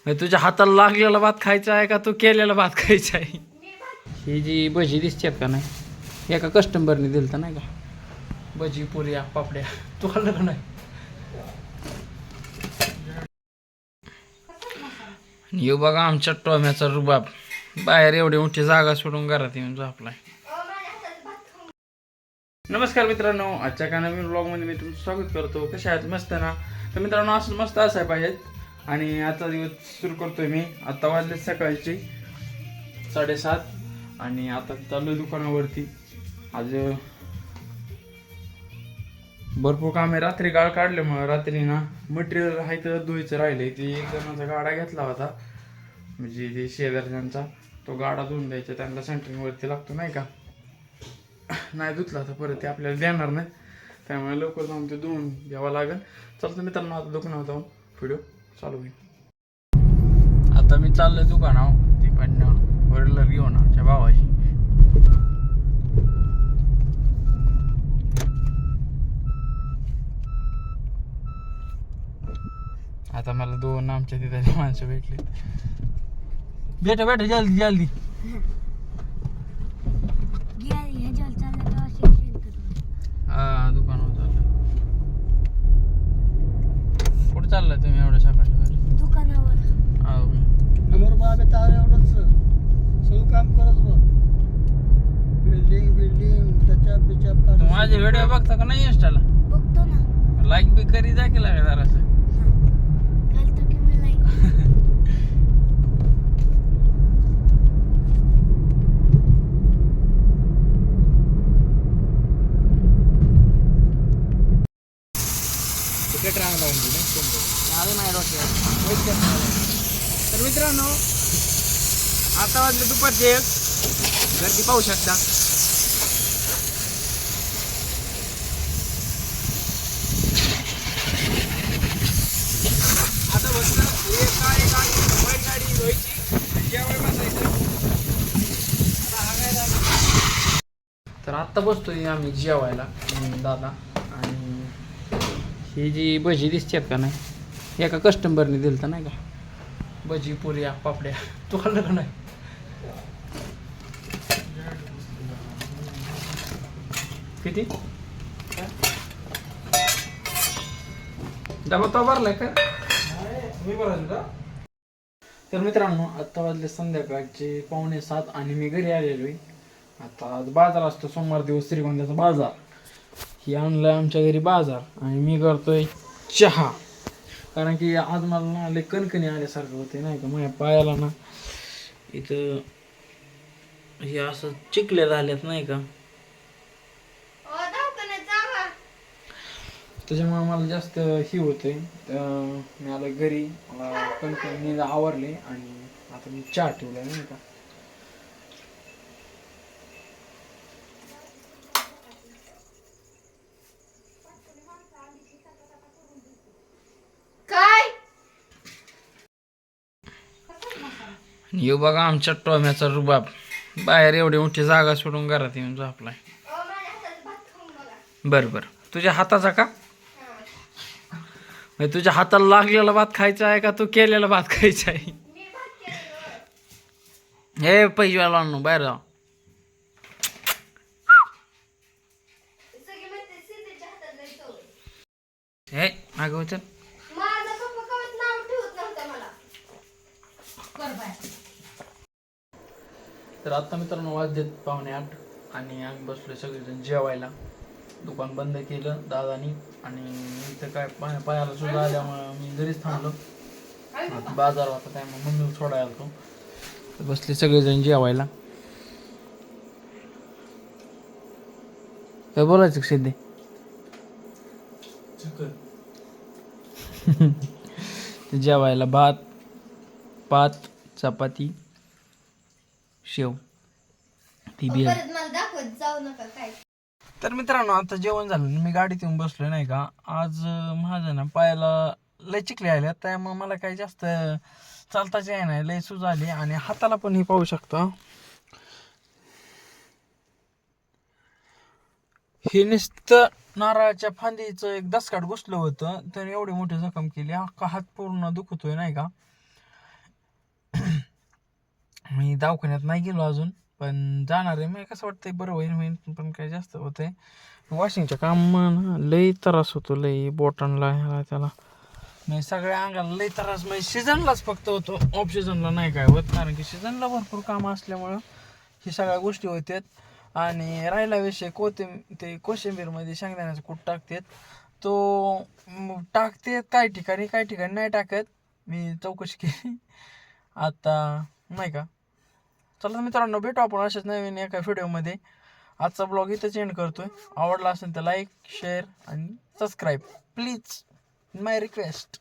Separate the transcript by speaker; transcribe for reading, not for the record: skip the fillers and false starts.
Speaker 1: म्हणजे तुझ्या हाताला लागलेला भात खायचा आहे का तू केलेला भात खायचा आहे? ही जी भजी दिसतात का नाही, एका कस्टमरने दिलं तर नाही का, भजी पुऱ्या पापड्या, तू खाल्लं का नाही? आणि येऊ बघा आमच्या टोम्याचा रुबाब, बाहेर एवढी मोठी जागा सोडून घरात येऊन झोपलाय. नमस्कार मित्रांनो, आजच्या का नवीन व्लॉगमध्ये मी तुमचं स्वागत करतो. कशा आहेत? मस्त ना? तर मित्रांनो, असं मस्त असाय पाहिजेत. आणि आजचा दिवस सुरू करतोय मी. आता वाजले सकाळची 7:30 आणि आता चालू दुकानावरती. आज भरपूर काम आहे. रात्री गाळ काढल्यामुळे रात्री ना मटेरियल आहे तर धुईचं राहिले. ते एक जणांचा गाडा घेतला होता, म्हणजे ते शेजारच्यांचा. तो गाडा धुवून द्यायचा, त्यांना सेंटरिंगवरती लागतो नाही का. नाही धुतला तर परत ते आपल्याला देणार नाही, त्यामुळे लवकर जाऊन ते धुवून घ्यावं लागेल. चालतं मित्रांनो, आता दुकानावर जाऊन व्हिडिओ चालू होईल. आता मी चाललोय दुकानावर, ते पण वरलं घेऊन आमच्या भावाची. आता मला दोन आमच्या तिथे माणसं भेटली. बेटा बेटा जल्दी जल्दी. हा, दुकानावर चाललंय. कुठं चाललाय तुम्ही एवढ्या सकाळच्या वेळेला?
Speaker 2: दुकानावर.
Speaker 3: समोर बाबा तार एवढंच सगळं काम करत बघ. बिल्डिंग टचअप बिचअप
Speaker 1: तू माझे व्हिडिओ बघता का नाही इंस्टाला?
Speaker 2: बघतो ना.
Speaker 1: लाईक बी करी जा की लागा जरासं.
Speaker 2: घालतो की मी लाईक.
Speaker 1: तिकीट रांग लावून दिली आलं नाही डोक्यात. तर मित्रांनो, आता वाजले दुपारचे 1. गर्दी पाहू शकता. आता बसलं एक गाडी वाईट गाडी धुवायची, जेवायला बसायचं. तर आत्ता बसतोय आम्ही जेवायला दादा. आणि ही जी भजी दिसतात का नाही, एका कस्टमरने दिलं तर नाही का, भजी पुऱ्या पापड्या, तू खाल्लं का नाही? किती डबा तो भरलाय का? मी भरायचं का? तर मित्रांनो, आता वाजले संध्याकाळचे 6:45 आणि मी घरी आलेलो आहे. आता आज बाजार असतो, सोमवार दिवस श्रीगोंद्याचा बाजार. ही आणलाय आमच्या घरी बाजार आणि मी करतोय चहा. कारण की आज मला ना लय कणकणी आल्यासारखं होते नाही का, माझ्या पायाला ना इथं हे असं चिकले झाल्यात नाही का, त्याच्यामुळे मला जास्त ही होते. मी आलं घरी, मला कणकणी आवरले आणि आता मी चहा ठेवला नाही का. येऊ बघा आमच्या टोम्याचा रुबाब, बाहेर एवढी मोठी जागा सोडून घरात येऊन झोपलाय. बरं बरं, तुझ्या हाताचा का? म्हणजे तुझ्या हाताला लागलेला भात खायचा आहे का तू केलेला भात खायचा आहे? हे पैशाला आणू बाहेर जा. हे मागे होतं. तर आता मित्रांनो वाजलेत 7:45 आणि आम्ही बसलोय सगळेजण जेवायला. दुकान बंद केलं दादानी आणि इथं काय पायाला सुद्धा आल्यामुळे मी घरीच थांबलो. बाजार होता त्यामुळे मम्मी सोडायला आलतो. तर बसले सगळेजण जेवायला. काय बोलायचं सिद्धे? जेवायला भात, पात, चपाती, शेव, ती बी. तर मित्रांनो, आता जेवण झालं, मी गाडीत येऊन बसलोय नाही का. आज माझं ना पायाला लय चिकले आल्या, त्यामुळे मला काही जास्त चालताच आहे नाही, लय सूज आली. आणि हाताला पण हे पाहू शकता, हे नुसतं नारळाच्या फांदीचं एक दसकाट घुसलं होतं, तर एवढी मोठी जखम केली. अख्खा हात पूर्ण दुखतोय नाही का. मी दवाखान्यात नाही गेलो अजून, पण जाणार आहे. मी कसं वाटतंय बरं होईल पण काय जास्त होतंय. वॉशिंगच्या काम ना लई त्रास होतो, लई बोटांना ह्याला त्याला. म्हणजे सगळ्या अंगाला लई त्रास, म्हणजे सीझनलाच फक्त होतो, ऑफ सीझनला नाही काय होत. कारण की सीझनला भरपूर कामं असल्यामुळं ही सगळ्या गोष्टी होतात. आणि राहिला विषय कोशिंबीरमध्ये शेंगदाण्याचं कूट टाकतात, तो टाकतात काही ठिकाणी नाही टाकत. मी चौकशी केली आता, नाही का. चला मित्रांनो, भेटू आपण अशाच नवीन एका व्हिडिओमध्ये. आजचा ब्लॉग इथंच एंड करतोय. आवडला असेल तर लाईक, शेअर आणि सबस्क्राईब प्लीज, माय रिक्वेस्ट.